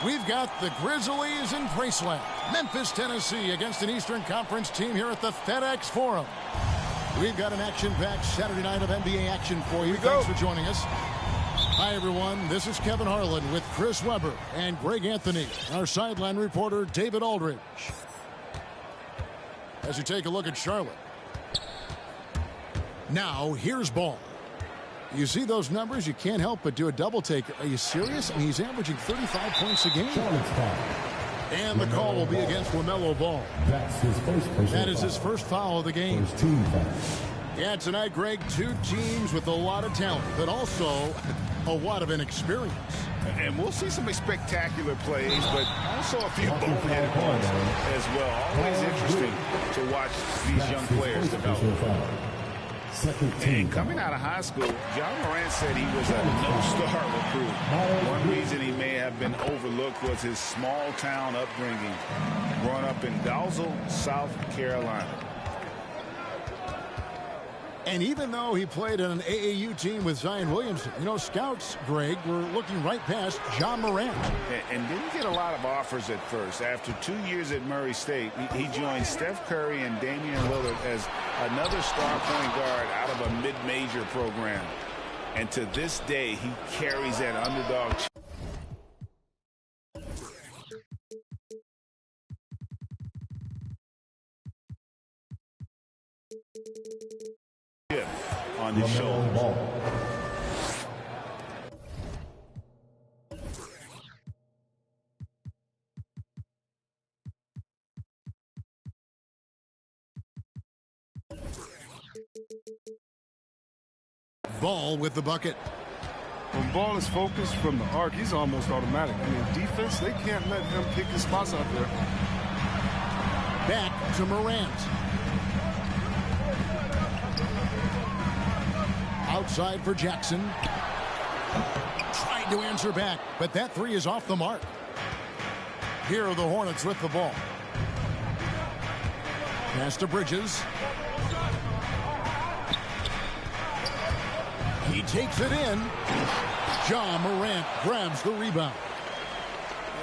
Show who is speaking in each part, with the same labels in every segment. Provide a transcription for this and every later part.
Speaker 1: We've got the Grizzlies in Graceland, Memphis, Tennessee, against an Eastern Conference team here at the FedEx Forum. We've got an action-packed Saturday night of NBA action for you. Thanks for joining us. Hi, everyone. This is Kevin Harlan with Chris Webber and Greg Anthony, our sideline reporter, David Aldridge. As you take a look at Charlotte. Now, here's Ball. You see those numbers, you can't help but do a double take. Are you serious? I mean, he's averaging 35 points a game. And the call will be against LaMelo Ball. That is his first foul of the game. Yeah, tonight, Greg, two teams with a lot of talent, but also a lot of inexperience.
Speaker 2: And we'll see some spectacular plays, but also a few boneheaded ones as well. Always interesting to watch these young players develop. And coming out of high school, John Morant said he was a no-star recruit. One reason he may have been overlooked was his small-town upbringing, growing up in Dalzell, South Carolina.
Speaker 1: And even though he played on an AAU team with Zion Williamson, you know, scouts, Greg, were looking right past John Morant.
Speaker 2: And didn't get a lot of offers at first. After 2 years at Murray State, he joined Steph Curry and Damian Lillard as another star point guard out of a mid-major program. And to this day, he carries that underdog. On his shoulders.
Speaker 1: Ball with the bucket.
Speaker 3: When Ball is focused from the arc, he's almost automatic. I mean, defense, they can't let him pick his spots out there.
Speaker 1: Back to Morant. Outside for Jackson. Tried to answer back, but that three is off the mark. Here are the Hornets with the ball. Pass to Bridges. He takes it in. Ja Morant grabs the rebound.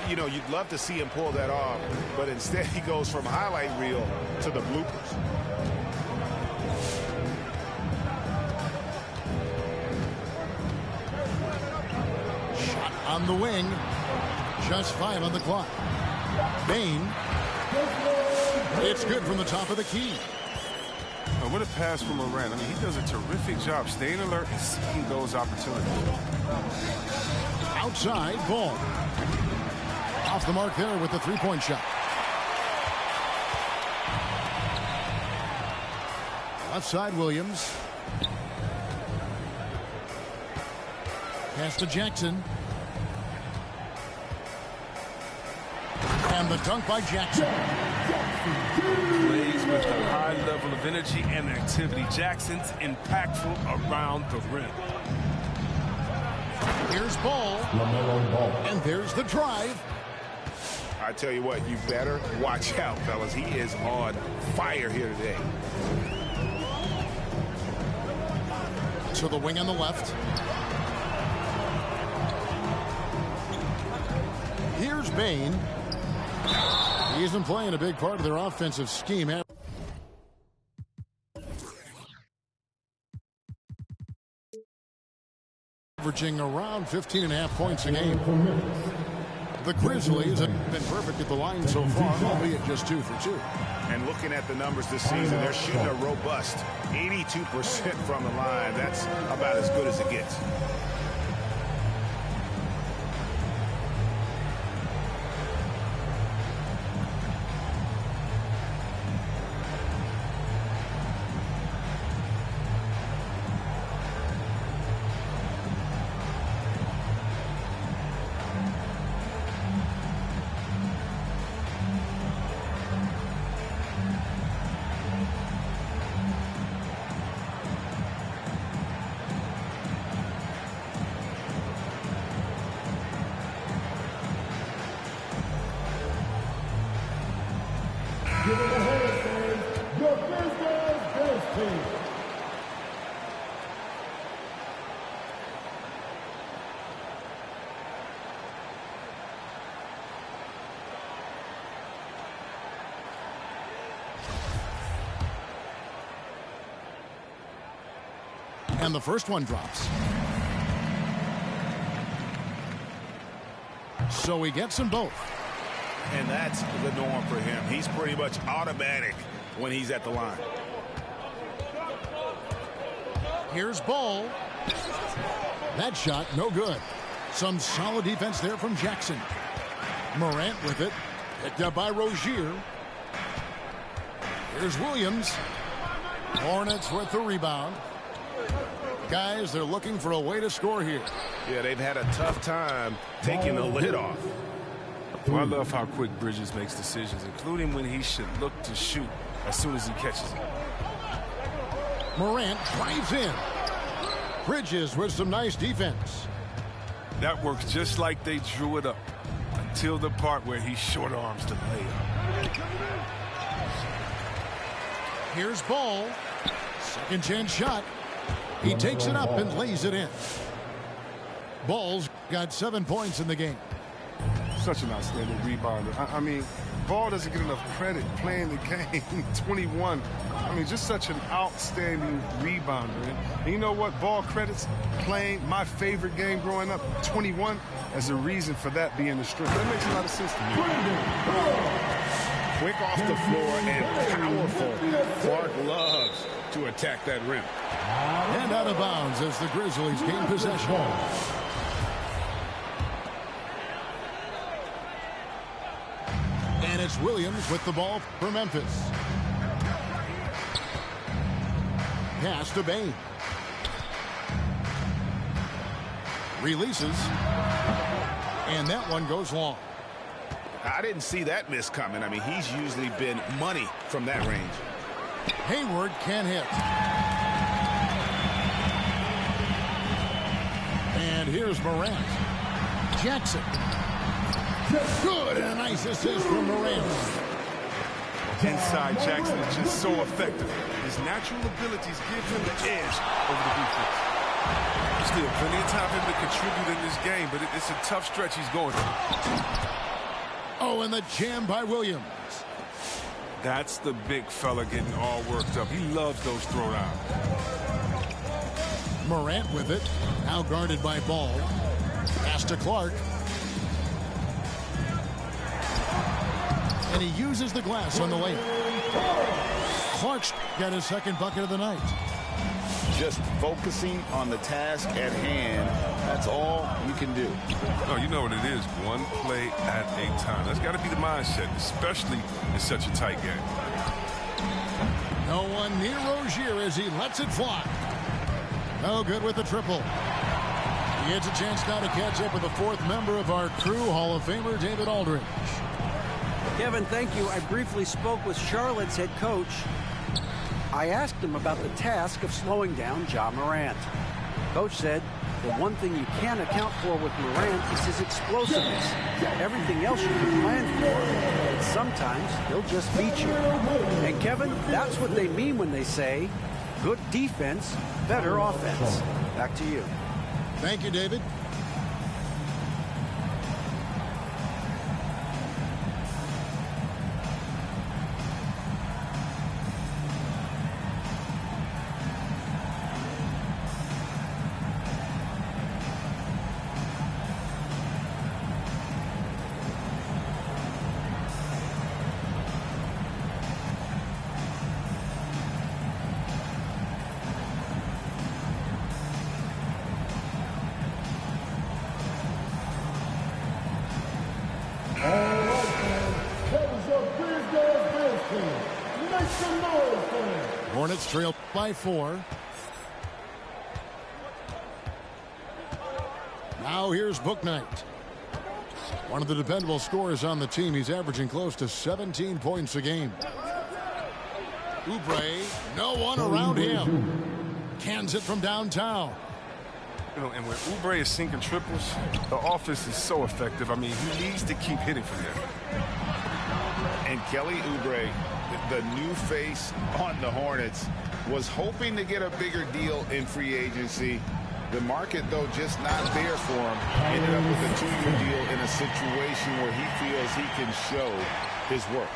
Speaker 2: You know, you'd love to see him pull that off, but instead he goes from highlight reel to the bloopers.
Speaker 1: Shot on the wing. Just 5 on the clock. Bane. It's good from the top of the key.
Speaker 3: What a pass from Morant. I mean, he does a terrific job staying alert and seeking those opportunities.
Speaker 1: Outside, Ball. Off the mark there with the three-point shot. Left side, Williams. Pass to Jackson. And the dunk by Jackson.
Speaker 4: Plays with a high level of energy and activity. Jackson's impactful around the rim.
Speaker 1: Here's Ball. And there's the drive.
Speaker 2: I tell you what, you better watch out, fellas. He is on fire here today.
Speaker 1: To the wing on the left. Here's Bane. He's been playing a big part of their offensive scheme. Averaging around 15.5 points a game. The Grizzlies have been perfect at the line so far, albeit just 2 for 2.
Speaker 2: And looking at the numbers this season, they're shooting a robust 82% from the line. That's about as good as it gets.
Speaker 1: And the first one drops. So he gets them both.
Speaker 2: And that's the norm for him. He's pretty much automatic when he's at the line.
Speaker 1: Here's Ball. That shot, no good. Some solid defense there from Jackson. Morant with it. Picked up by Rozier. Here's Williams. Hornets with the rebound. Guys, they're looking for a way to score here.
Speaker 2: Yeah, they've had a tough time taking the lid off.
Speaker 4: Well, I love how quick Bridges makes decisions, including when he should look to shoot as soon as he catches it.
Speaker 1: Morant drives in. Bridges with some nice defense.
Speaker 4: That works just like they drew it up until the part where he short arms the layup.
Speaker 1: Here's Ball. Second chance shot. He takes it up and lays it in. Ball's got 7 points in the game.
Speaker 3: Such an outstanding rebounder. I mean, Ball doesn't get enough credit playing the game. 21. I mean, just such an outstanding rebounder. And you know what? Ball credits playing my favorite game growing up, 21, as a reason for that being the strength. That makes a lot of sense to me.
Speaker 2: Quick off the floor and powerful. Clark loves to attack that rim.
Speaker 1: And out of bounds as the Grizzlies gain possession. And it's Williams with the ball for Memphis. Pass to Bane. Releases. And that one goes long.
Speaker 2: I didn't see that miss coming. I mean, he's usually been money from that range.
Speaker 1: Hayward can't hit. And here's Morant. Jackson. Good, and a nice assist from Morant.
Speaker 4: Inside Jackson is just so effective. His natural abilities give him the edge over the defense. Still plenty of time for him to contribute in this game, but it's a tough stretch he's going through.
Speaker 1: Oh, and the jam by Williams.
Speaker 4: That's the big fella getting all worked up. He loves those throwdowns.
Speaker 1: Morant with it. Now guarded by Ball. Pass to Clark. And he uses the glass on the layup. Clark's got his second bucket of the night.
Speaker 2: Just focusing on the task at hand. That's all you can do.
Speaker 4: Oh, you know what it is. One play at a time. That's got to be the mindset, especially in such a tight game.
Speaker 1: No one near Rozier as he lets it fly. No good with the triple. He gets a chance now to catch up with the fourth member of our crew, Hall of Famer David Aldridge.
Speaker 5: Kevin, thank you. I briefly spoke with Charlotte's head coach. I asked him about the task of slowing down Ja Morant. Coach said the one thing you can't account for with Morant is his explosiveness. Everything else you can plan for, but sometimes he'll just beat you. And Kevin, that's what they mean when they say, good defense, better offense. Back to you.
Speaker 1: Thank you, David. Hornets trail by 4. Now here's Bouknight. One of the dependable scorers on the team. He's averaging close to 17 points a game. Oubre, no one around him. Cans it from downtown.
Speaker 4: You know, and when Oubre is sinking triples, the offense is so effective. I mean, he needs to keep hitting from there.
Speaker 2: And Kelly Oubre, the new face on the Hornets, was hoping to get a bigger deal in free agency. The market, though, just not there for him. Ended up with a 2-year deal in a situation where he feels he can show his work.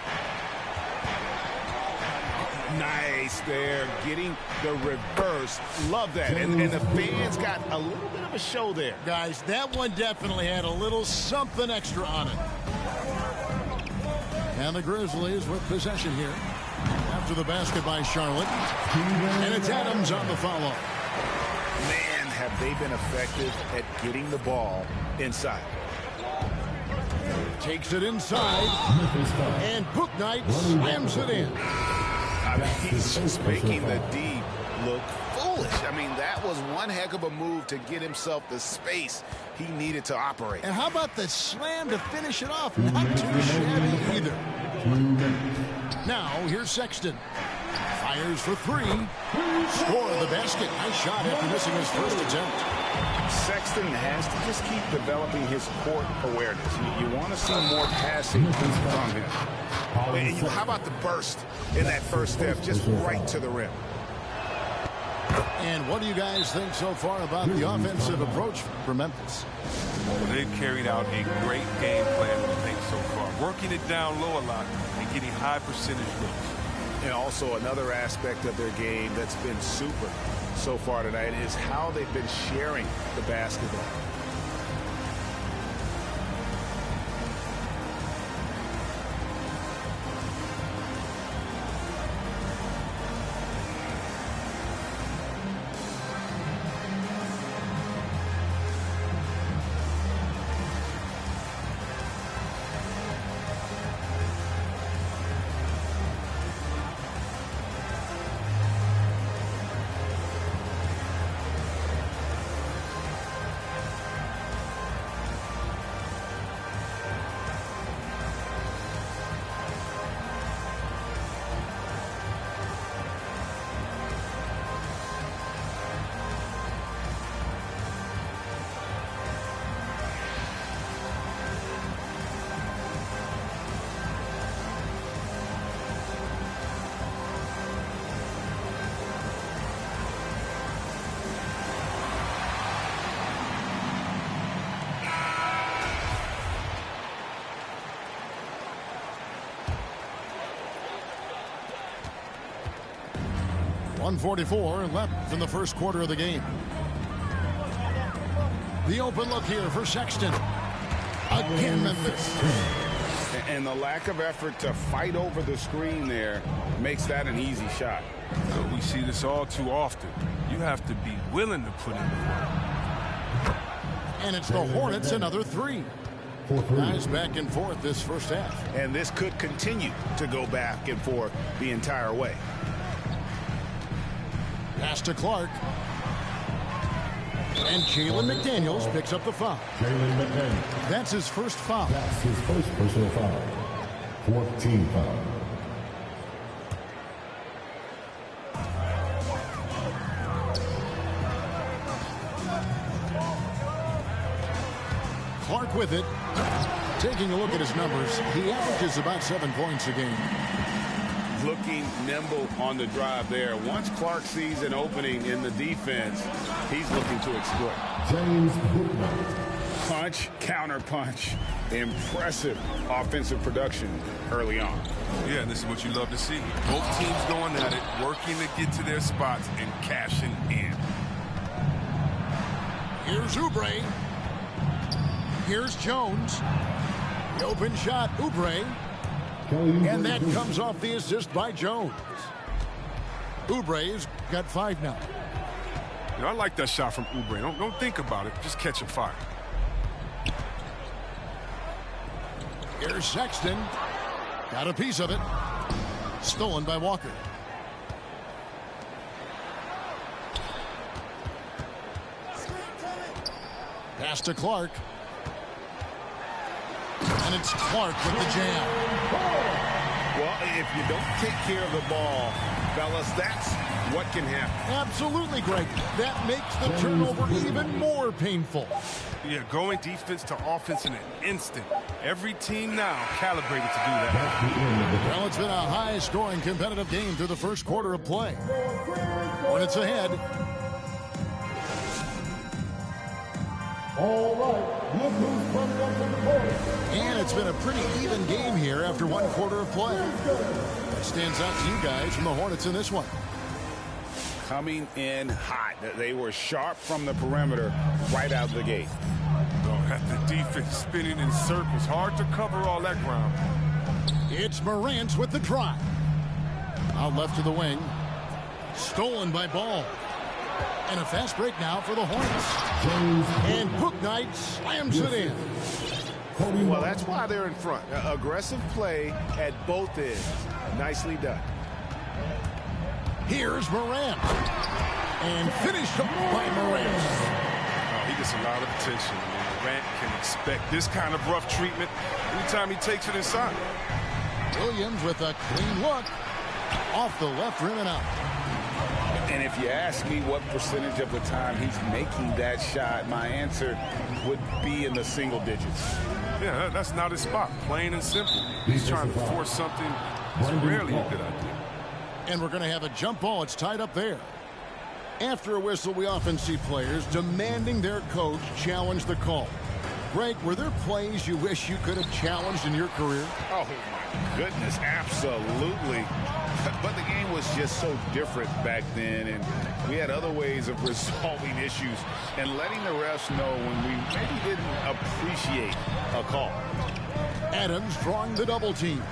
Speaker 2: Nice there, getting the reverse. Love that. And the fans got a little bit of a show there.
Speaker 1: Guys, that one definitely had a little something extra on it. And the Grizzlies with possession here. After the basket by Charlotte. And it's Adams on the follow.
Speaker 2: Man, have they been effective at getting the ball inside.
Speaker 1: Takes it inside. And Bouknight slams it in.
Speaker 2: I mean, he's just making the D look foolish. I mean, that was one heck of a move to get himself the space he needed to operate.
Speaker 1: And how about the slam to finish it off? Not too shabby either. Now, here's Sexton. Fires for 3. Score the basket. Nice shot after missing his first attempt.
Speaker 2: Sexton has to just keep developing his court awareness. You want to see more passing from him. And how about the burst in that first step, just right to the rim?
Speaker 1: And what do you guys think so far about the offensive approach for Memphis?
Speaker 4: Well, they've carried out a great game plan, I think, so far. Working it down low a lot and getting high percentage looks.
Speaker 2: And also another aspect of their game that's been super so far tonight is how they've been sharing the basketball.
Speaker 1: 1:44 left in the first quarter of the game. The open look here for Sexton. Again, Memphis.
Speaker 2: And the lack of effort to fight over the screen there makes that an easy shot.
Speaker 4: We see this all too often. You have to be willing to put in the work.
Speaker 1: And it's the Hornets another three. Guys back and forth this first half.
Speaker 2: And this could continue to go back and forth the entire way.
Speaker 1: Pass to Clark. And Jalen McDaniels picks up the foul.
Speaker 6: Jalen McDaniels.
Speaker 1: That's his first foul.
Speaker 6: That's his first personal foul. 14 foul.
Speaker 1: Clark with it. Taking a look at his numbers, he averages about 7 points a game.
Speaker 2: Looking nimble on the drive there. Once Clark sees an opening in the defense, he's looking to exploit.
Speaker 6: James Bouknight.
Speaker 2: Punch, counter punch. Impressive offensive production early on.
Speaker 4: Yeah, and this is what you love to see. Both teams going at it, working to get to their spots and cashing in.
Speaker 1: Here's Oubre. Here's Jones. The open shot, Oubre. And that comes off the assist by Jones. Oubre's got 5 now.
Speaker 4: You know, I like that shot from Oubre. Don't think about it. Just catch a fire.
Speaker 1: Here's Sexton. Got a piece of it. Stolen by Walker. Pass to Clark. And it's Clark with the jam.
Speaker 2: Well, if you don't take care of the ball, fellas, that's what can happen.
Speaker 1: Absolutely, Greg. That makes the turnover even more painful.
Speaker 4: Yeah, going defense to offense in an instant. Every team now calibrated to do that.
Speaker 1: Well, it's been a high-scoring competitive game through the first quarter of play. Hornets ahead.
Speaker 6: All right, look who's coming up on the court.
Speaker 1: And it's been a pretty even game here after 1 quarter of play. What stands out to you guys from the Hornets in this one?
Speaker 2: Coming in hot. They were sharp from the perimeter right out of the gate.
Speaker 4: Don't have the defense spinning in circles. Hard to cover all that ground.
Speaker 1: It's Morant with the drive. Out left to the wing. Stolen by Ball. And a fast break now for the Hornets. And Bouknight slams it in.
Speaker 2: Well, that's why they're in front. Aggressive play at both ends. Nicely done.
Speaker 1: Here's Morant. And finished up by Morant.
Speaker 4: He gets a lot of attention. Morant can expect this kind of rough treatment anytime he takes it inside.
Speaker 1: Williams with a clean look. Off the left rim and out.
Speaker 2: And if you ask me what percentage of the time he's making that shot, my answer would be in the single digits.
Speaker 4: Yeah, that's not his spot. Plain and simple. He's trying to force something that's rarely a good idea.
Speaker 1: And we're going to have a jump ball. It's tied up there. After a whistle, we often see players demanding their coach challenge the call. Greg, were there plays you wish you could have challenged in your career?
Speaker 2: Oh, my goodness, absolutely. But the game was just so different back then, and we had other ways of resolving issues and letting the refs know when we maybe didn't appreciate a call.
Speaker 1: Adams drawing the double team.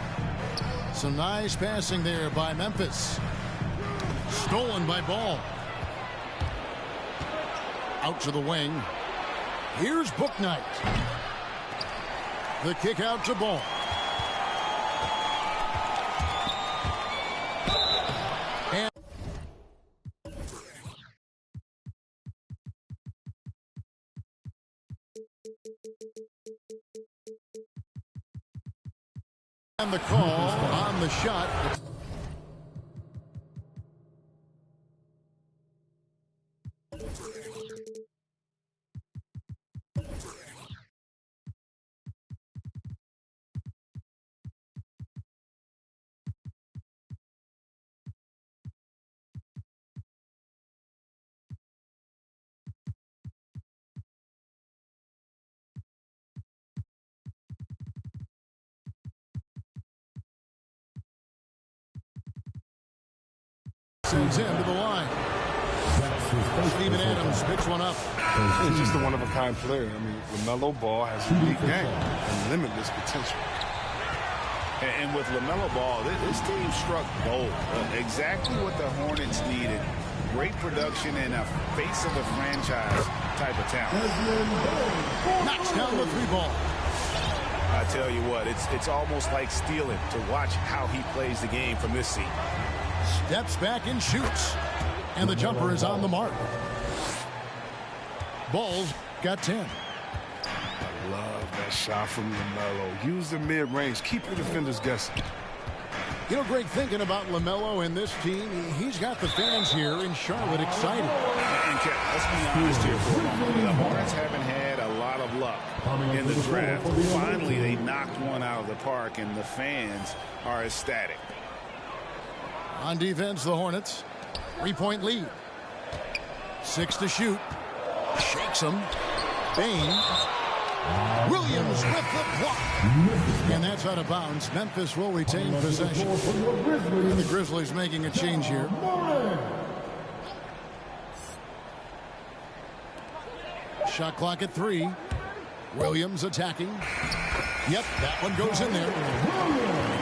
Speaker 1: Some nice passing there by Memphis. Stolen by Ball. Out to the wing. Here's Bouknight. The kick out to Ball. And the call on the shot. sends him to the line. Steven Adams picks one up.
Speaker 3: He's just a one-of-a-kind player. I mean, LaMelo Ball has a unique game and limitless potential.
Speaker 2: And with LaMelo Ball, this team struck gold. Exactly what the Hornets needed. Great production and a face of the franchise type of talent.
Speaker 1: Knocks down the 3-ball.
Speaker 2: I tell you what, it's almost like stealing to watch how he plays the game from this seat.
Speaker 1: Steps back and shoots. And the jumper is on the mark. Ball's got 10.
Speaker 3: I love that shot from LaMelo. Use the mid-range. Keep your defenders guessing.
Speaker 1: You know, Greg, thinking about LaMelo and this team, he's got the fans here in Charlotte excited.
Speaker 2: And Kevin, let's be honest here for a moment. The Hornets haven't had a lot of luck in the draft. Finally, they knocked one out of the park, and the fans are ecstatic.
Speaker 1: On defense, the Hornets. 3-point lead. 6 to shoot. Shakes him. Bain. Williams with the block. And that's out of bounds. Memphis will retain possession. And the Grizzlies making a change here. Shot clock at 3. Williams attacking. Yep, that one goes in there.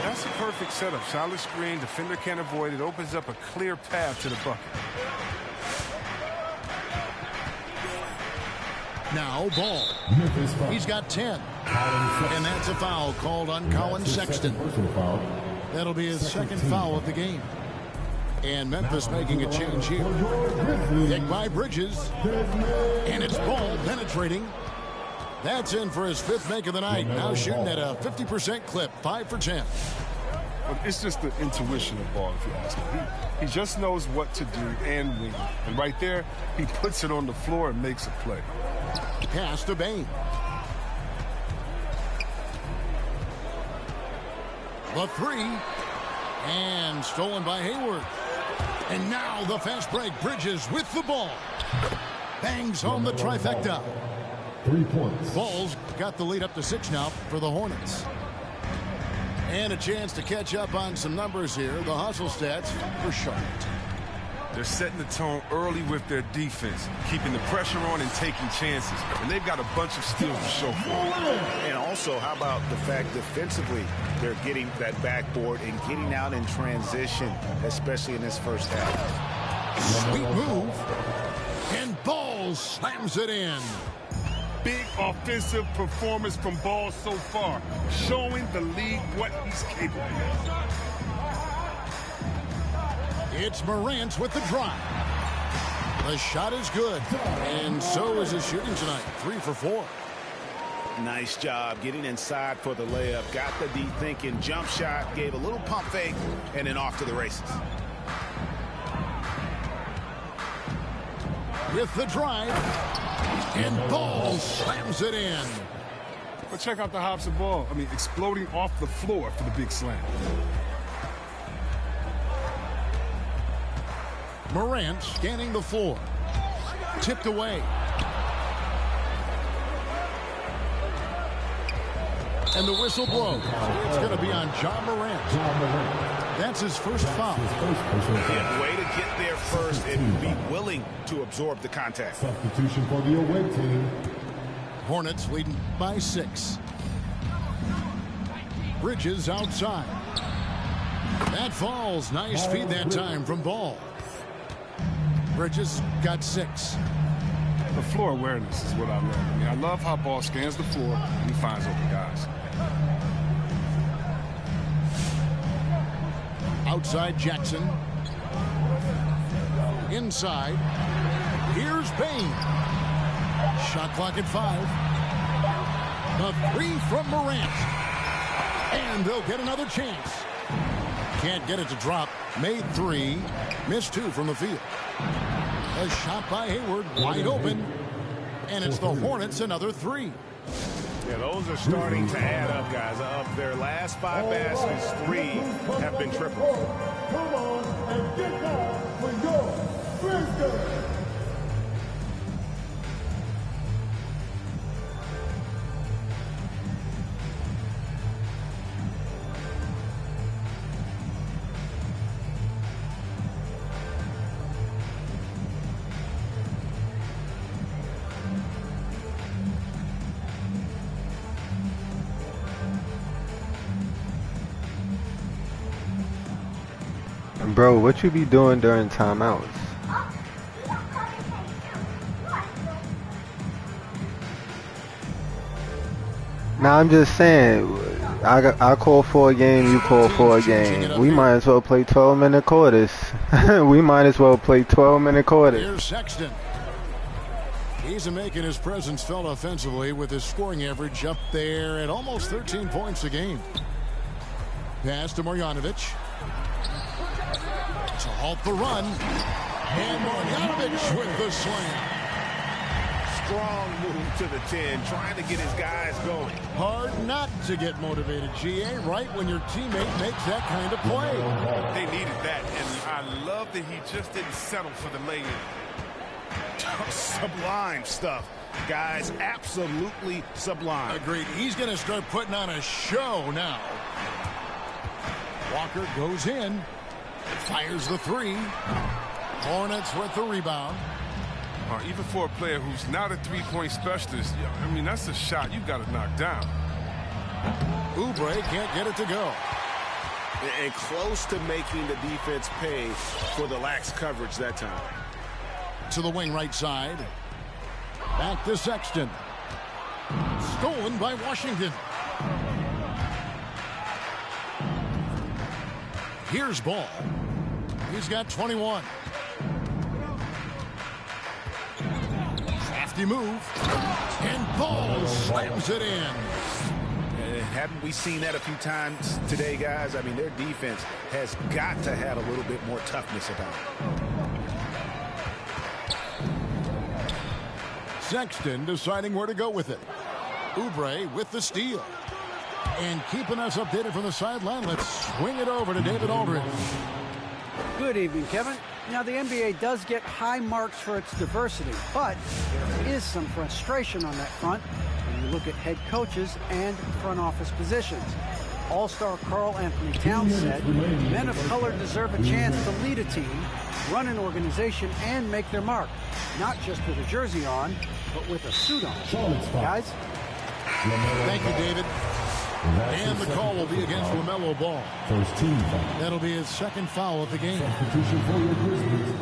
Speaker 4: That's a perfect setup. Solid screen. Defender can't avoid it. Opens up a clear path to the bucket.
Speaker 1: Now Ball. He's got 10. And that's a foul called on Colin Sexton. That'll be his second foul of the game. And Memphis making a change here. Picked by Bridges. And it's Ball penetrating. That's in for his 5th make of the night. Now shooting at a 50% clip. 5 for 10.
Speaker 3: But it's just the intuition of Ball, if you ask me. He just knows what to do and when. And right there, he puts it on the floor and makes a play.
Speaker 1: Pass to Bain. The 3. And stolen by Hayward. And now the fast break. Bridges with the ball. Bangs home the trifecta.
Speaker 6: 3 points.
Speaker 1: Ball's got the lead up to 6 now for the Hornets. And a chance to catch up on some numbers here. The hustle stats for Charlotte.
Speaker 4: They're setting the tone early with their defense, keeping the pressure on and taking chances. And they've got a bunch of steals to show for it.
Speaker 2: And also, how about the fact defensively, they're getting that backboard and getting out in transition, especially in this first half.
Speaker 1: Sweet move. And Ball slams it in.
Speaker 3: Big offensive performance from Ball so far, showing the league what he's capable of.
Speaker 1: It's Morant with the drive. The shot is good, and so is his shooting tonight. 3 for 4.
Speaker 2: Nice job getting inside for the layup. Got the deep thinking jump shot, gave a little pump fake, and then off to the races.
Speaker 1: With the drive, and Ball slams it in.
Speaker 3: But check out the hops of Ball. I mean, exploding off the floor for the big slam.
Speaker 1: Morant scanning the floor. Tipped away. And the whistle blows. It's going to be on John Morant. That's his first foul.
Speaker 2: Yeah, way to get there first and be willing to absorb the contact.
Speaker 6: Substitution for the away team.
Speaker 1: Hornets leading by 6. Bridges outside. That falls. Nice feed that time from Ball. Bridges got 6.
Speaker 3: The floor awareness is what I love. I mean, I love how Ball scans the floor and he finds open guys.
Speaker 1: Outside Jackson. Inside. Here's Bain. Shot clock at 5. The 3 from Morant. And they'll get another chance. Can't get it to drop. Made 3. Missed 2 from the field. A shot by Hayward. Wide open. And it's the Hornets another 3.
Speaker 2: Yeah, those are starting to add up, guys. Of their last 5 baskets, 3 have been triples.
Speaker 6: Come on and get down for your Grizzlies.
Speaker 7: Bro, what you be doing during timeouts? Nah, I'm just saying, I call for a game, you call for a game. We might as well play 12-minute quarters. We might as well play 12-minute quarters.
Speaker 1: Here's Sexton. He's making his presence felt offensively with his scoring average up there at almost 13 points a game. Pass to Marjanovic. To halt the run. And Marjanovic with the slam.
Speaker 2: Strong move to the 10, trying to get his guys going.
Speaker 1: Hard not to get motivated, GA, right when your teammate makes that kind of play.
Speaker 4: They needed that, and I love that he just didn't settle for the lay-in.
Speaker 2: Sublime stuff, guys. Absolutely sublime.
Speaker 1: Agreed. He's going to start putting on a show now. Walker goes in. Fires the three. Hornets with the rebound.
Speaker 4: Even for a player who's not a three-point specialist, I mean, that's a shot you got to knock down.
Speaker 1: Oubre can't get it to go.
Speaker 2: And close to making the defense pay for the lax coverage that time.
Speaker 1: To the wing right side. Back to Sexton. Stolen by Washington. Here's Ball. He's got 21. Crafty move. And Ball slams it in.
Speaker 2: Haven't we seen that a few times today, guys? I mean, their defense has got to have a little bit more toughness about it.
Speaker 1: Sexton deciding where to go with it. Oubre with the steal. And keeping us updated from the sideline, let's swing it over to David Aldridge.
Speaker 5: Good evening, Kevin. Now, the NBA does get high marks for its diversity, but there is some frustration on that front when you look at head coaches and front office positions. All-star Karl Anthony Towns said, men of color deserve a chance to lead a team, run an organization, and make their mark, not just with a jersey on, but with a suit on. Guys?
Speaker 1: Thank you, David. And the call will be against LaMelo Ball.
Speaker 6: First team foul.
Speaker 1: That'll be his second foul of the game.
Speaker 6: Substitution for your Grizzlies.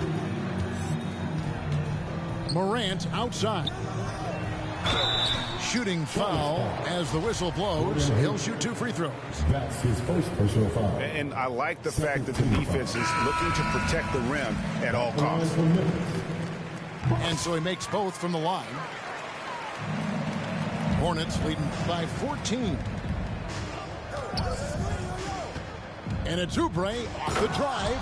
Speaker 1: Morant outside. Shooting foul as the whistle blows. He'll shoot 2 free throws.
Speaker 6: That's his first personal foul.
Speaker 2: And I like the fact that the defense is looking to protect the rim at all costs.
Speaker 1: And so he makes both from the line. Hornets leading by 14. And it's Oubre off the drive.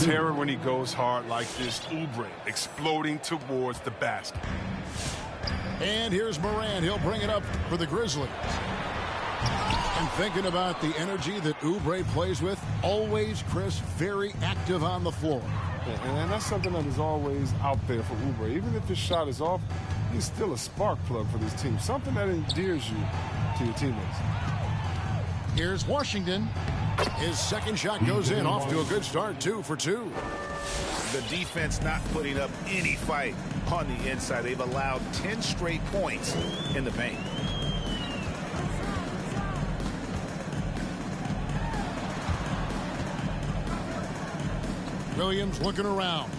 Speaker 4: Terror when he goes hard like this. Oubre exploding towards the basket.
Speaker 1: And here's Morant. He'll bring it up for the Grizzlies. And thinking about the energy that Oubre plays with, always, Chris, very active on the floor.
Speaker 3: And that's something that is always out there for Oubre. Even if his shot is off, he's still a spark plug for this team. Something that endears you to your teammates.
Speaker 1: Here's Washington. His second shot goes in, off to a good start, 2 for 2.
Speaker 2: The defense not putting up any fight on the inside. They've allowed 10 straight points in the paint.
Speaker 1: Williams looking around.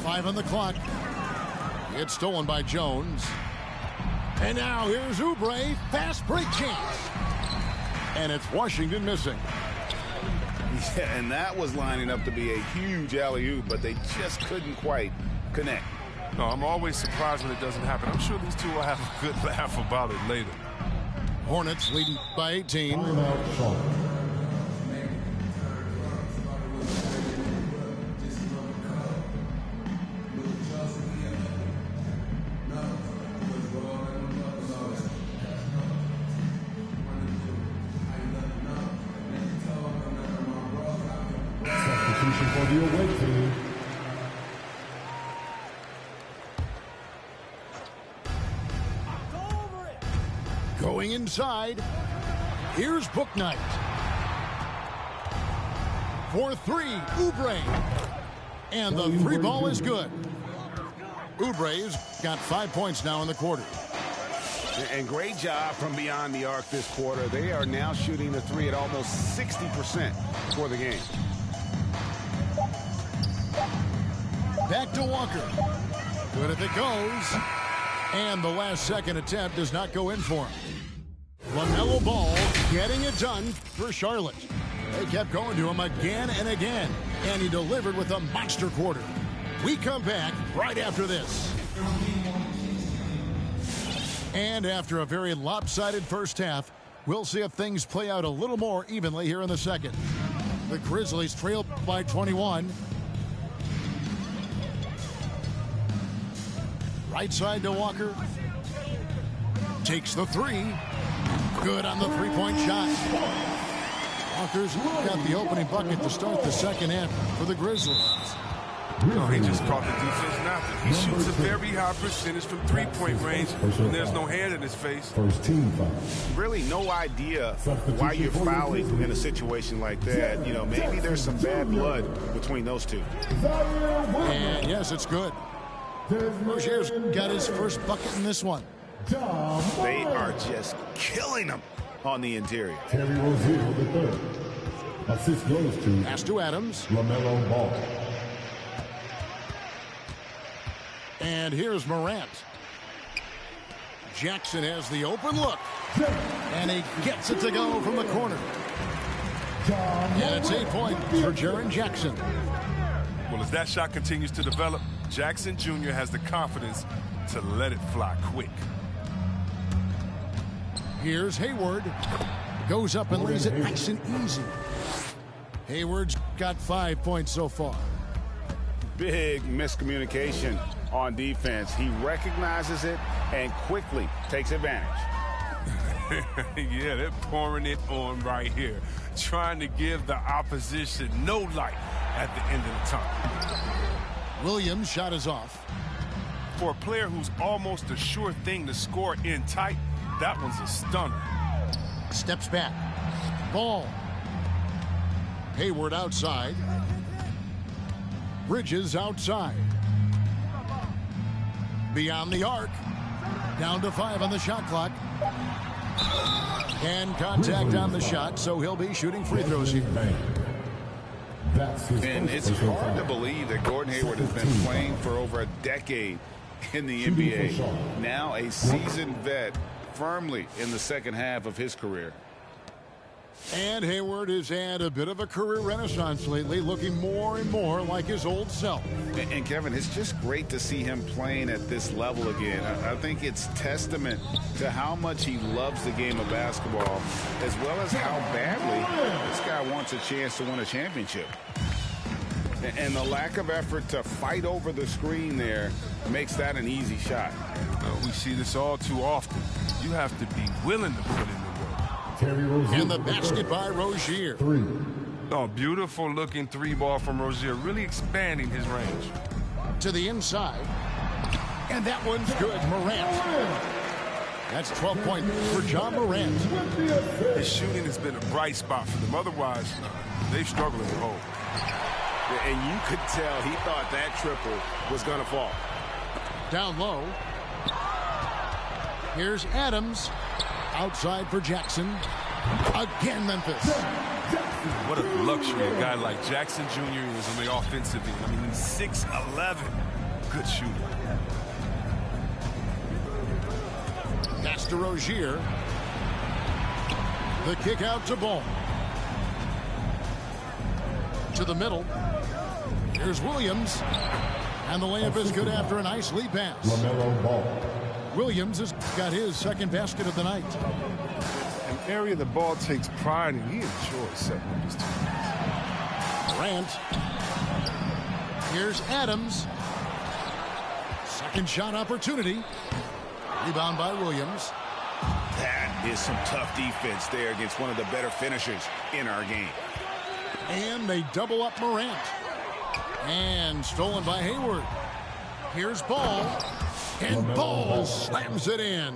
Speaker 1: 5 on the clock. It's stolen by Jones. And now here's Oubre. Fast break chance. And it's Washington missing.
Speaker 2: Yeah, and that was lining up to be a huge alley-oop, but they just couldn't quite connect.
Speaker 4: No, I'm always surprised when it doesn't happen. I'm sure these two will have a good laugh about it later.
Speaker 1: Hornets leading by 18.
Speaker 6: For the away team.
Speaker 1: Going inside. Here's Bouknight. For 3, Oubre. And the 3 ball is good. Oubre's got 5 points now in the quarter.
Speaker 2: And great job from beyond the arc this quarter. They are now shooting the three at almost 60% for the game.
Speaker 1: Back to Walker. Good if it goes. And the last second attempt does not go in for him. LaMelo Ball getting it done for Charlotte. They kept going to him again and again. And he delivered with a monster quarter. We come back right after this. And after a very lopsided first half, we'll see if things play out a little more evenly here in the second. The Grizzlies trail by 21. Right side to Walker. Takes the three. Good on the three-point shot. Walker's got the opening bucket to start the second half for the Grizzlies.
Speaker 4: No, he just caught the defense napping. He shoots a very high percentage from three-point range, and there's no hand in his face.
Speaker 6: First team foul.
Speaker 2: Really no idea why you're fouling in a situation like that. You know, maybe there's some bad blood between those two.
Speaker 1: And yes, it's good. Rozier's got his first bucket in this one.
Speaker 2: They are just killing him on the interior.
Speaker 6: Terry Rozier the third. Assist goes to
Speaker 1: Pass to Adams.
Speaker 6: LaMelo Ball.
Speaker 1: And here's Morant. Jackson has the open look. And he gets it to go from the corner. And it's 8 points for Jaren Jackson.
Speaker 4: Well, as that shot continues to develop, Jackson Jr. has the confidence to let it fly quick.
Speaker 1: Here's Hayward. Goes up and lays it nice and easy. Hayward's got 5 points so far.
Speaker 2: Big miscommunication on defense. He recognizes it and quickly takes advantage.
Speaker 4: Yeah, they're pouring it on right here, trying to give the opposition no light at the end of the tunnel.
Speaker 1: Williams' shot is off.
Speaker 4: For a player who's almost a sure thing to score in tight, that one's a stunner.
Speaker 1: Steps back. Ball. Hayward outside. Bridges outside. Beyond the arc. Down to 5 on the shot clock. And contact on the shot, so he'll be shooting free throws here.
Speaker 2: And it's hard to believe that Gordon Hayward has been playing for over a decade in the NBA. Now a seasoned vet, firmly in the second half of his career.
Speaker 1: And Hayward has had a bit of a career renaissance lately, looking more and more like his old self.
Speaker 2: And Kevin, it's just great to see him playing at this level again. I think it's testament to how much he loves the game of basketball, as well as how badly this guy wants a chance to win a championship. And the lack of effort to fight over the screen there makes that an easy shot.
Speaker 4: We see this all too often. You have to be willing to put in the work.
Speaker 1: And the basket by Rozier.
Speaker 4: Oh, beautiful looking three ball from Rozier, really expanding his range.
Speaker 1: To the inside. And that one's good. Morant. That's 12 points for John Morant.
Speaker 4: His shooting has been a bright spot for them. Otherwise, they've struggled in the hole.
Speaker 2: And you could tell he thought that triple was going to fall.
Speaker 1: Down low. Here's Adams. Outside for Jackson. Again, Memphis.
Speaker 4: What a luxury a guy like Jackson Jr. is on the offensive end. I mean, he's 6'11". Good shooter.
Speaker 1: Pass to Rozier. The kick out to Ball. To the middle. Here's Williams. And the layup is good after a nice lead pass.
Speaker 6: LaMelo Ball.
Speaker 1: Williams has got his second basket of the night.
Speaker 3: An area the Ball takes pride in. He enjoys setting up his teammates.
Speaker 1: Morant. Here's Adams. Second shot opportunity. Rebound by Williams.
Speaker 2: That is some tough defense there against one of the better finishers in our game.
Speaker 1: And they double up Morant. And stolen by Hayward. Here's Ball. And Ball slams it in.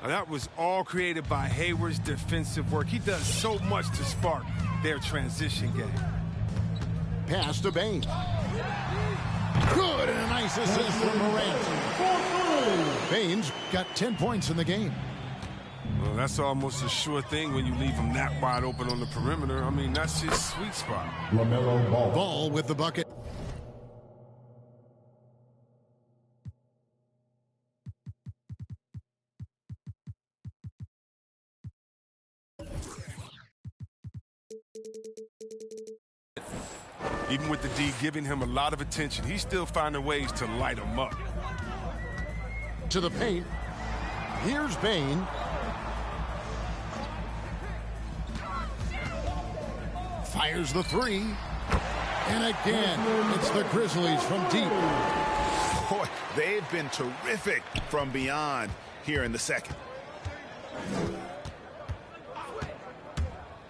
Speaker 4: Now, that was all created by Hayward's defensive work. He does so much to spark their transition game.
Speaker 1: Pass to Bane. Good, and a nice assist from Morant. Baines got 10 points in the game.
Speaker 4: Well, that's almost a sure thing when you leave him that wide open on the perimeter. I mean, that's his sweet spot.
Speaker 6: LaMelo Ball.
Speaker 1: Ball with the bucket.
Speaker 4: Even with the D giving him a lot of attention, he's still finding ways to light him up.
Speaker 1: To the paint. Here's Bane. Fires the three. And again, it's the Grizzlies from deep.
Speaker 2: Boy, they've been terrific from beyond here in the second.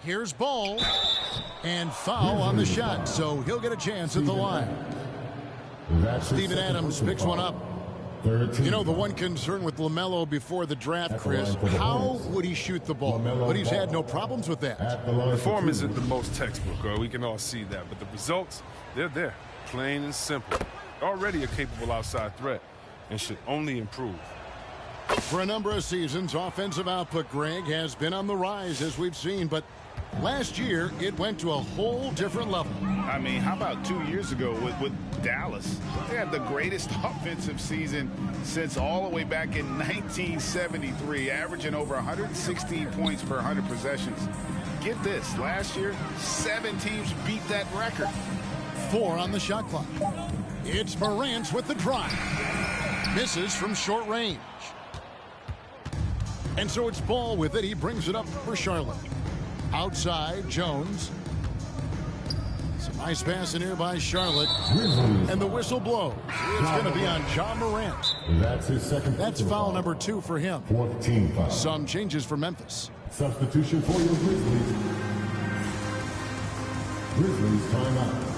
Speaker 1: Here's Ball. And foul on the shot, so he'll get a chance at the line. Steven Adams picks one up. You know, the one concern with LaMelo before the draft, Chris, how would he shoot the ball? But he's had no problems with that.
Speaker 4: The form isn't the most textbook, we can all see that. But the results, they're there, plain and simple. Already a capable outside threat and should only improve.
Speaker 1: For a number of seasons, offensive output, Greg, has been on the rise, as we've seen, but last year, it went to a whole different level.
Speaker 2: I mean, how about 2 years ago with Dallas? They had the greatest offensive season since all the way back in 1973, averaging over 116 points per 100 possessions. Get this, last year, 7 teams beat that record.
Speaker 1: 4 on the shot clock. It's Morant with the drive. Misses from short range. And so it's Ball with it. He brings it up for Charlotte. Outside, Jones. Some nice passing here by Charlotte. And the whistle blows. It's going to be on John Morant.
Speaker 6: That's his second.
Speaker 1: That's foul number 2 for him.
Speaker 6: 4th team foul.
Speaker 1: Some changes for Memphis.
Speaker 6: Substitution for your Grizzlies. Grizzlies timeout.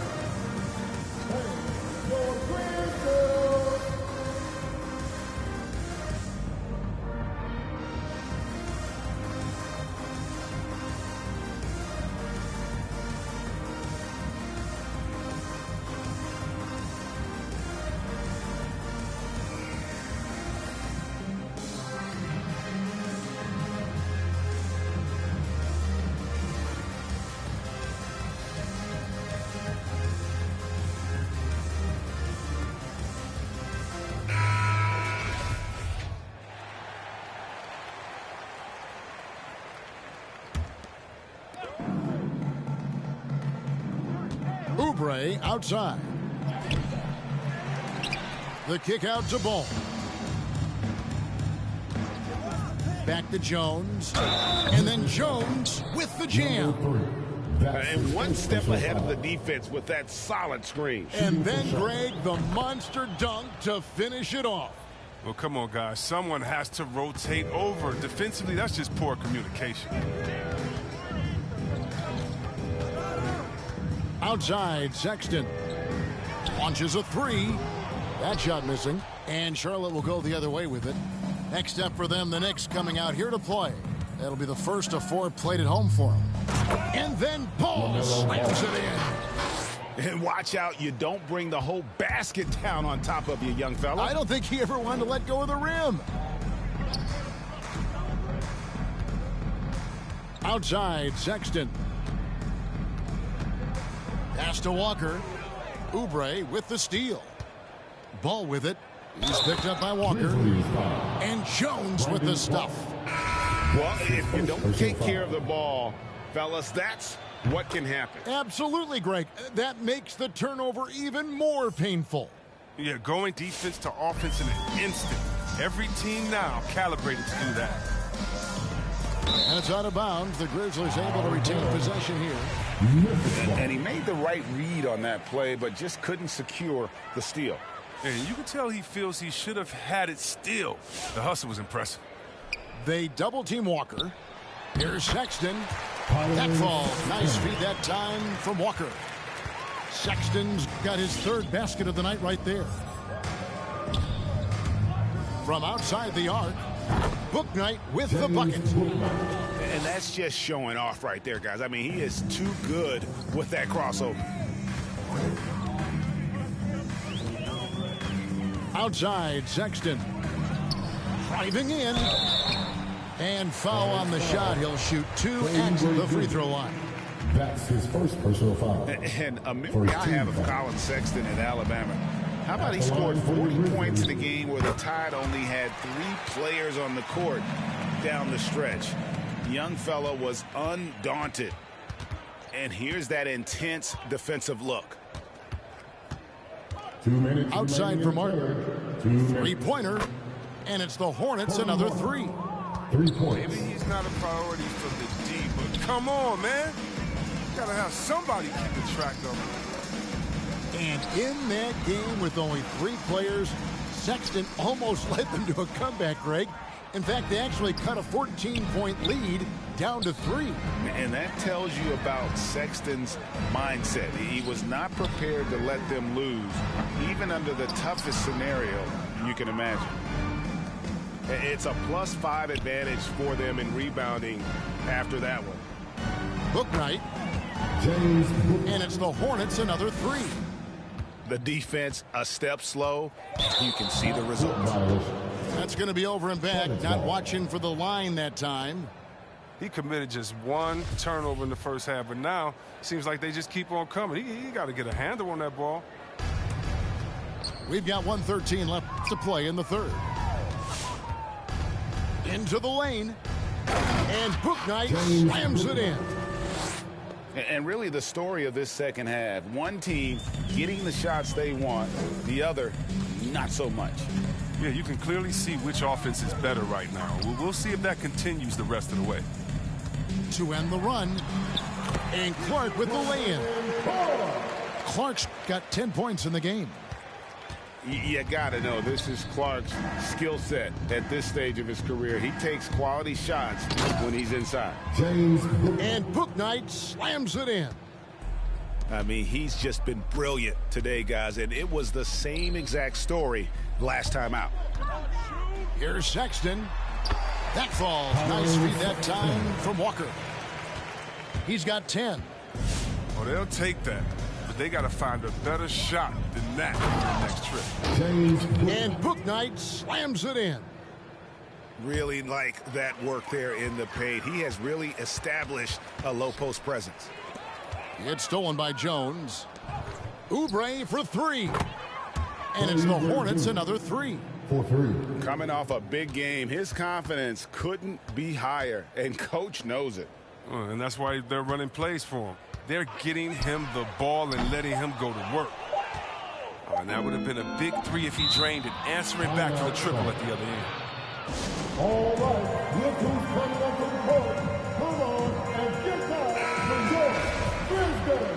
Speaker 1: Oubre outside. The kick out to Ball. Back to Jones. And then Jones with the jam.
Speaker 2: And one step ahead of the defense with that solid screen.
Speaker 1: And then, Greg, the monster dunk to finish it off.
Speaker 4: Well, come on, guys. Someone has to rotate over. Defensively, that's just poor communication.
Speaker 1: Outside, Sexton launches a three. That shot missing. And Charlotte will go the other way with it. Next step for them, the Knicks coming out here to play. That'll be the first of 4 played at home for them. And then Ball slams it in.
Speaker 2: And watch out, you don't bring the whole basket down on top of you, young fella.
Speaker 1: I don't think he ever wanted to let go of the rim. Outside, Sexton. Pass to Walker. Oubre with the steal. Ball with it. He's picked up by Walker. And Jones with the stuff.
Speaker 2: Well, if you don't take care of the ball, fellas, that's what can happen.
Speaker 1: Absolutely, Greg. That makes the turnover even more painful.
Speaker 4: Yeah, going defense to offense in an instant. Every team now calibrated to do that.
Speaker 1: And it's out of bounds. The Grizzlies able to retain possession here.
Speaker 2: And he made the right read on that play, but just couldn't secure the steal.
Speaker 4: And you can tell he feels he should have had it still. The hustle was impressive.
Speaker 1: They double-team Walker. Here's Sexton. That fall. Nice feed that time from Walker. Sexton's got his 3rd basket of the night right there. From outside the arc, Bouknight with the bucket.
Speaker 2: And that's just showing off right there, guys. I mean, he is too good with that crossover.
Speaker 1: Outside, Sexton. Driving in. And foul on the shot. He'll shoot 2 at the free throw line.
Speaker 6: That's his first personal foul.
Speaker 2: And a memory I have of Colin Sexton at Alabama. How about he scored 40 points in a game where the Tide only had 3 players on the court down the stretch. The young fella was undaunted. And here's that intense defensive look.
Speaker 6: 2 minutes.
Speaker 1: Outside for Martin. Three-pointer. And it's the Hornets, another 3.
Speaker 6: 3 points.
Speaker 4: Maybe he's not a priority for the D, but come on, man. You gotta have somebody keeping track of him.
Speaker 1: And in that game with only 3 players, Sexton almost led them to a comeback, Greg. In fact, they actually cut a 14-point lead down to 3.
Speaker 2: And that tells you about Sexton's mindset. He was not prepared to let them lose, even under the toughest scenario you can imagine. It's a +5 advantage for them in rebounding after that one.
Speaker 1: Bouknight. And it's the Hornets, another 3.
Speaker 2: The defense a step slow. You can see the results.
Speaker 1: That's going to be over and back. Not watching for the line that time.
Speaker 4: He committed just 1 turnover in the first half, but now seems like they just keep on coming. He got to get a handle on that ball.
Speaker 1: We've got 1:13 left to play in the third. Into the lane. And Bouknight slams it in.
Speaker 2: And really the story of this second half, one team getting the shots they want, the other not so much.
Speaker 4: Yeah, you can clearly see which offense is better right now. We'll see if that continues the rest of the way.
Speaker 1: To end the run. And Clark with the lay-in. Clark's got 10 points in the game.
Speaker 2: You got to know, this is Clark's skill set at this stage of his career. He takes quality shots when he's inside.
Speaker 1: And Bouknight slams it in.
Speaker 2: I mean, he's just been brilliant today, guys, and it was the same exact story last time out.
Speaker 1: Here's Sexton. That falls. Nice feed that time from Walker. He's got 10.
Speaker 4: Oh, they'll take that. They got to find a better shot than that for the next trip.
Speaker 1: And Bouknight slams it in.
Speaker 2: Really like that work there in the paint. He has really established a low post presence.
Speaker 1: It's stolen by Jones. Oubre for 3. And it's the Hornets, another 3.
Speaker 2: Coming off a big game, his confidence couldn't be higher, and coach knows it.
Speaker 4: And that's why they're running plays for him. They're getting him the ball and letting him go to work. And that would have been a big 3 if he drained it, answering back for the triple at the other end.
Speaker 6: All right, look who's coming up to the court. Come on and get down for your Thursday.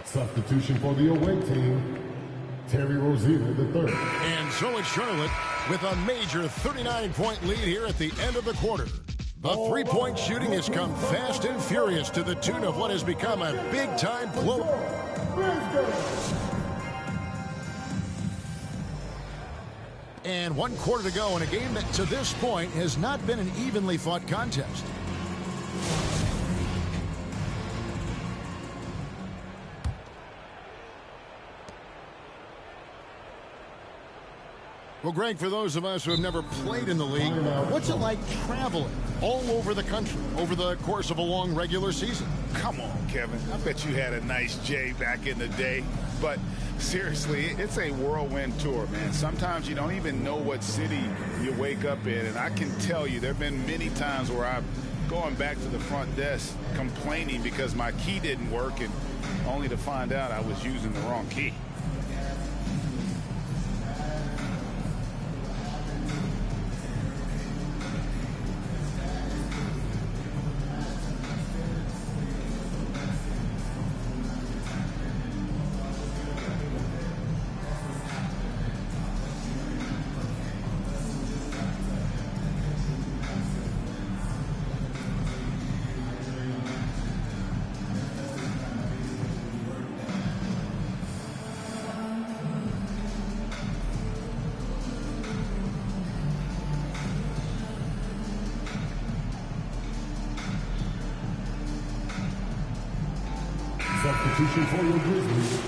Speaker 6: Substitution for the away team, Terry Rozier III.
Speaker 1: And so it's Charlotte with a major 39-point lead here at the end of the quarter. The three-point shooting has come fast and furious to the tune of what has become a big-time blowout. And 1 quarter to go in a game that to this point has not been an evenly fought contest. Well, Greg, for those of us who have never played in the league, what's it like traveling all over the country over the course of a long regular season?
Speaker 2: Come on, Kevin. I bet you had a nice J back in the day. But seriously, it's a whirlwind tour, man. Sometimes you don't even know what city you wake up in. And I can tell you there have been many times where I'm going back to the front desk complaining because my key didn't work, and only to find out I was using the wrong key.
Speaker 6: Substitution for your Grizzlies.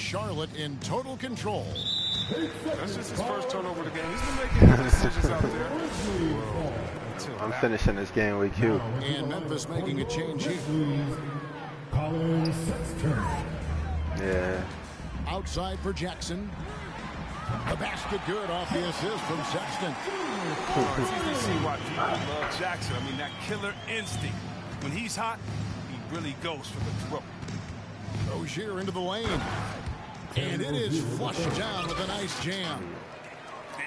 Speaker 1: Charlotte in total control.
Speaker 4: That's just his first turnover of the game. He's been making good decisions out there.
Speaker 7: I'm finishing this game with Q.
Speaker 1: And Memphis making a change here.
Speaker 6: Colin Sexton.
Speaker 7: Yeah.
Speaker 1: Outside for Jackson. The basket good off the assist from Sexton.
Speaker 4: It's easy to see why people love Jackson. I mean, that killer instinct. When he's hot, he really goes for the throat.
Speaker 1: Rozier into the lane. And it is flushed down with a nice jam.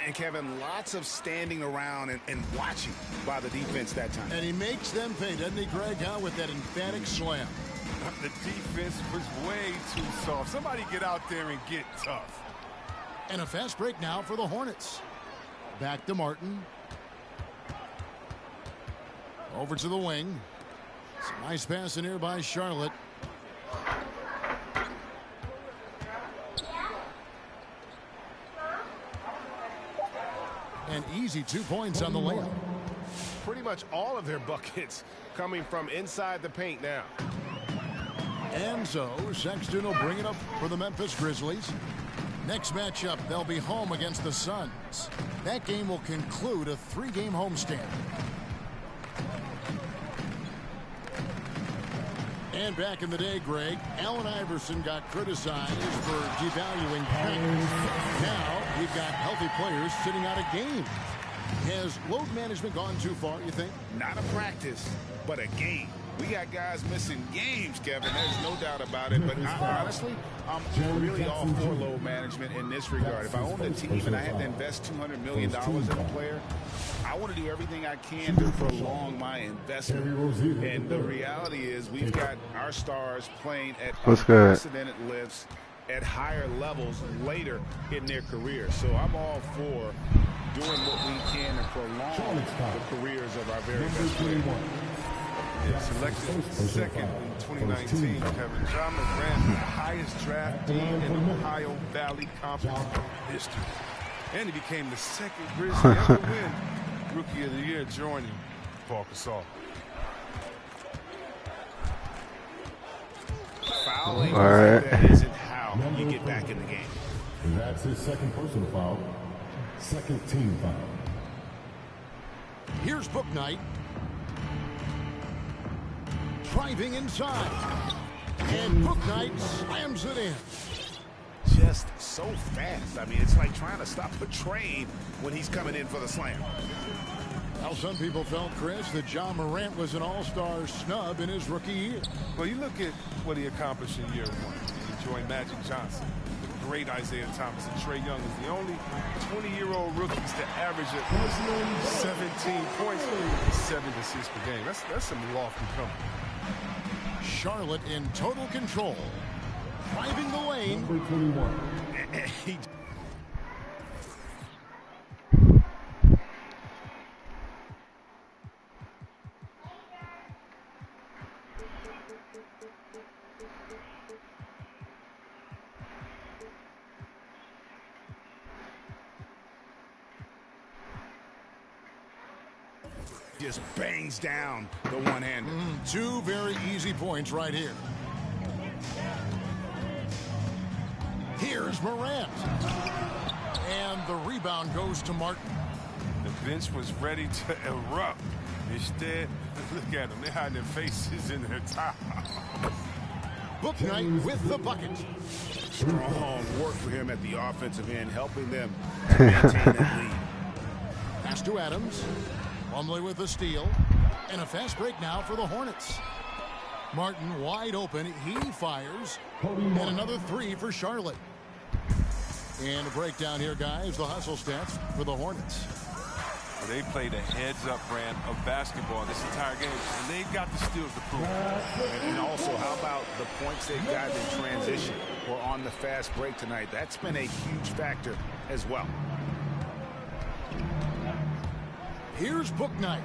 Speaker 2: And Kevin, lots of standing around and watching by the defense that time.
Speaker 1: And he makes them pay, doesn't he, Greg, with that emphatic slam.
Speaker 4: The defense was way too soft. Somebody get out there and get tough.
Speaker 1: And a fast break now for the Hornets. Back to Martin. Over to the wing. Some nice pass in here by Charlotte. An easy 2 points on the layup.
Speaker 8: Pretty much all of their buckets coming from inside the paint now.
Speaker 1: And so Sexton will bring it up for the Memphis Grizzlies. Next matchup, they'll be home against the Suns. That game will conclude a 3-game homestand. And back in the day, Greg, Allen Iverson got criticized for devaluing paint. Now you've got healthy players sitting out a game. Has load management gone too far, you think?
Speaker 2: Not a practice, but a game. We got guys missing games, Kevin. There's no doubt about it. But honestly, I'm really all for load management in this regard. If I owned a team and I had to invest $200 million in a player, I want to do everything I can to prolong my investment. And the reality is we've got our stars playing at unprecedented lifts at higher levels later in their careers. So I'm all for doing what we can to prolong the careers of our very best players.
Speaker 4: Selected second in 2019, Kevin. Ja Morant, the highest draft team in Ohio Valley Conference history. And he became the second Grizzly ever to win Rookie of the Year, joining Paul Gasol.
Speaker 2: Fouling that isn't how you get back in the game.
Speaker 6: That's his second personal foul. Second team foul.
Speaker 1: Here's Bouknight. Driving inside. And Bouknight slams it in.
Speaker 2: Just so fast. I mean, it's like trying to stop a train when he's coming in for the slam.
Speaker 1: Well, some people felt, Chris, that Ja Morant was an all-star snub in his rookie year.
Speaker 4: Well, you look at what he accomplished in year one. He joined Magic Johnson, the great Isaiah Thomas, and Trae Young is the only 20-year-old rookies to average at 17 points and 7 assists per game. That's some lofty coming.
Speaker 1: Charlotte in total control. Driving the lane.
Speaker 6: Number 21.
Speaker 2: Just bangs down the one-hander.
Speaker 1: 2 very easy points right here. Here's Morant. And the rebound goes to Martin.
Speaker 4: The bench was ready to erupt. Instead, look at them. They're hiding their faces in their towels.
Speaker 1: Bouknight with the bucket.
Speaker 2: Strong work for him at the offensive end, helping them to maintain that lead.
Speaker 1: Pass to Adams. Plumlee with the steal. And a fast break now for the Hornets. Martin wide open. He fires. And another 3 for Charlotte. And a breakdown here, guys. The hustle stats for the Hornets.
Speaker 4: Well, they played a heads-up brand of basketball this entire game, and they've got the steals to prove it.
Speaker 2: And also, how about the points they've gotten in transition or on the fast break tonight? That's been a huge factor as well.
Speaker 1: Here's Bouknight.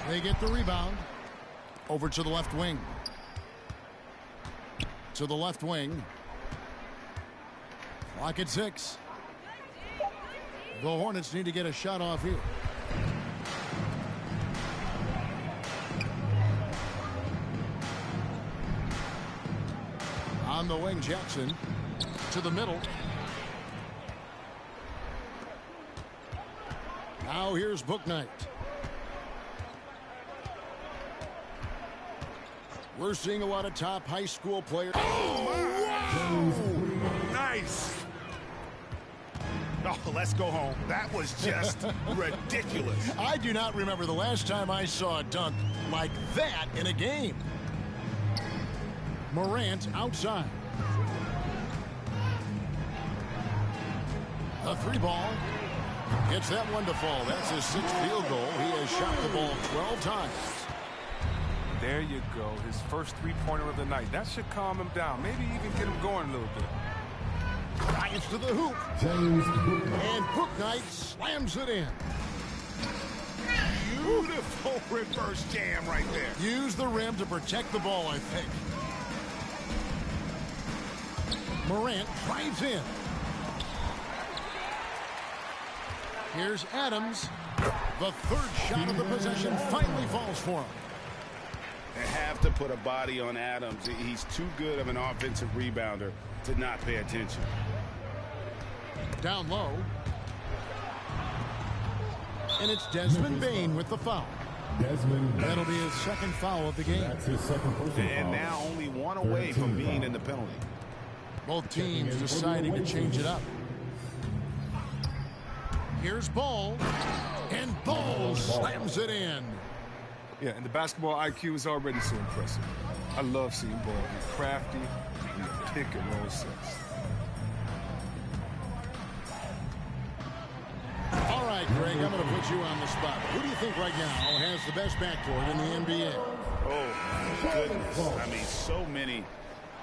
Speaker 1: They get the rebound. Over to the left wing. To the left wing. Clock at 6. The Hornets need to get a shot off here. On the wing, Jackson. to the middle. Now here's Bouknight. We're seeing a lot of top high school players.
Speaker 2: Oh, wow! Nice. Oh, let's go home. That was just ridiculous.
Speaker 1: I do not remember the last time I saw a dunk like that in a game. Morant outside. The three ball. Gets that one to fall. That's his 6th field goal. He has shot the ball 12 times.
Speaker 4: There you go. His first three-pointer of the night. That should calm him down. Maybe even get him going a little bit.
Speaker 1: Drives to the hoop. And Bouknight slams it in.
Speaker 2: Beautiful reverse jam right there.
Speaker 1: Use the rim to protect the ball, I think. Morant drives in. Here's Adams. The third shot of the possession finally falls for him.
Speaker 2: They have to put a body on Adams. He's too good of an offensive rebounder to not pay attention.
Speaker 1: Down low. And it's Desmond Bane with the foul. That'll be his 2nd foul of the game.
Speaker 6: That's his 2nd personal
Speaker 2: And
Speaker 6: foul.
Speaker 2: now only one away from being in the penalty.
Speaker 1: Both teams deciding to change it up. Here's Ball. And Ball slams it in.
Speaker 3: Yeah, and the basketball IQ is already so impressive. I love seeing Ball be crafty in the pick and roll sense.
Speaker 1: All right, Greg, I'm going to put you on the spot. Who do you think right now has the best backcourt in the NBA?
Speaker 2: Oh, my goodness. I mean, so many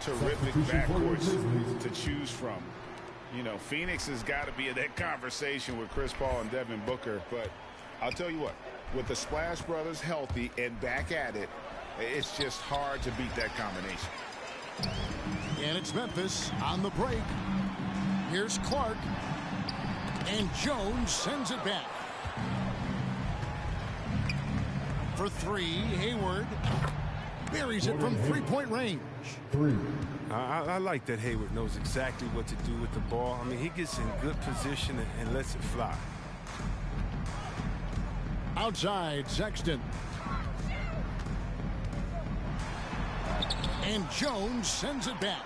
Speaker 2: terrific backcourts to choose from. You know, Phoenix has got to be in that conversation with Chris Paul and Devin Booker. But I'll tell you what, with the Splash Brothers healthy and back at it, it's just hard to beat that combination.
Speaker 1: And it's Memphis on the break. Here's Clark. And Jones sends it back. For three, Hayward buries it from three-point range.
Speaker 4: I like that Hayward knows exactly what to do with the ball. I mean, he gets in good position and lets it fly.
Speaker 1: Outside, Sexton. And Jones sends it back.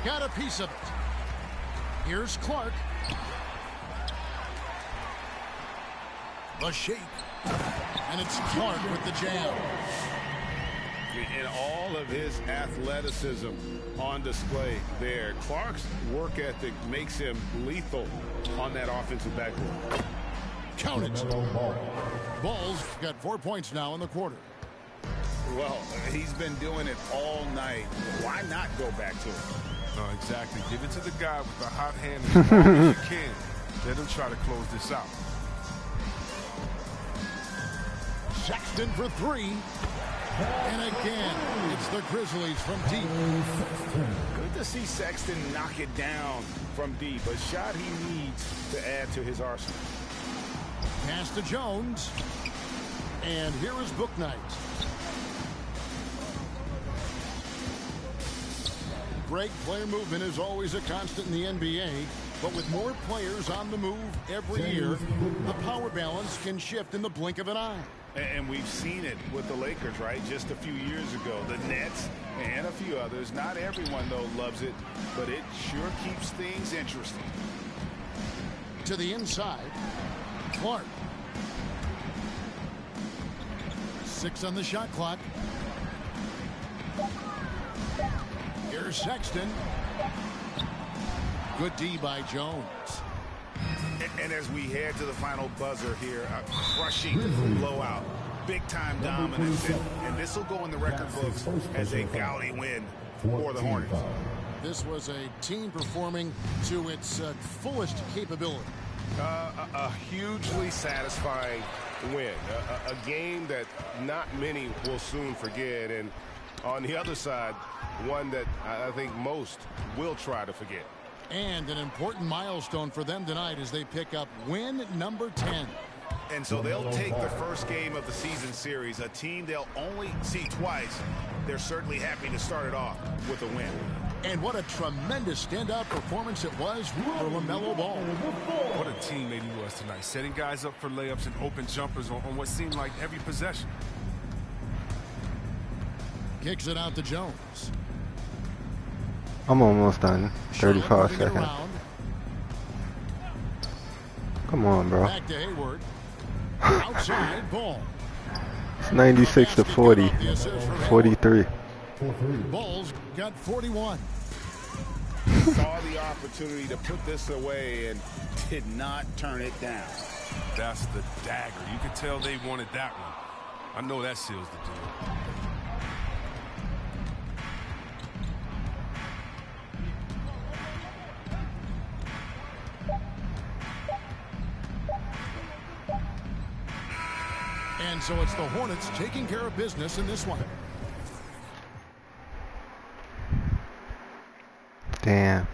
Speaker 1: Got a piece of it. Here's Clark. The shake. And it's Clark with the jam.
Speaker 2: And all of his athleticism on display there. Clark's work ethic makes him lethal on that offensive backboard.
Speaker 1: Count it. Ball's got 4 points now in the quarter.
Speaker 2: Well, he's been doing it all night. Why not go back to it?
Speaker 4: No, exactly. Give it to the guy with the hot hand as long as you can. Let him try to close this out.
Speaker 1: Sexton for three. And again, it's the Grizzlies from deep.
Speaker 2: Good to see Sexton knock it down from deep. A shot he needs to add to his arsenal.
Speaker 1: Pass to Jones. And here is Bouknight. Greg, player movement is always a constant in the NBA, but with more players on the move every year, the power balance can shift in the blink of an eye.
Speaker 2: And we've seen it with the Lakers, right? Just a few years ago. The Nets and a few others. Not everyone, though, loves it, but it sure keeps things interesting.
Speaker 1: To the inside, Clark. 6 on the shot clock. Here's Sexton. Good D by Jones.
Speaker 2: And as we head to the final buzzer here, a crushing blowout, big-time dominance, and this will go in the record books as a gaudy win for the Hornets.
Speaker 1: This was a team performing to its fullest capability.
Speaker 8: A hugely satisfying win, a game that not many will soon forget, and on the other side, one that I think most will try to forget.
Speaker 1: And an important milestone for them tonight as they pick up win number 10.
Speaker 2: And so they'll take the first game of the season series, a team they'll only see twice. They're certainly happy to start it off with a win.
Speaker 1: And what a tremendous standout performance it was for LaMelo Ball.
Speaker 3: What a teammate he was tonight, setting guys up for layups and open jumpers on what seemed like every possession.
Speaker 1: Kicks it out to Jones.
Speaker 7: I'm almost done. 35 seconds. Come on, bro.
Speaker 1: Back to Hayward. Outside ball.
Speaker 7: It's 96 to 40. 43.
Speaker 1: Bulls got 41.
Speaker 2: Saw the opportunity to put this away and did not turn it down.
Speaker 3: That's the dagger. You could tell they wanted that one. I know that seals the deal.
Speaker 1: And so it's the Hornets taking care of business in this one.
Speaker 7: Damn.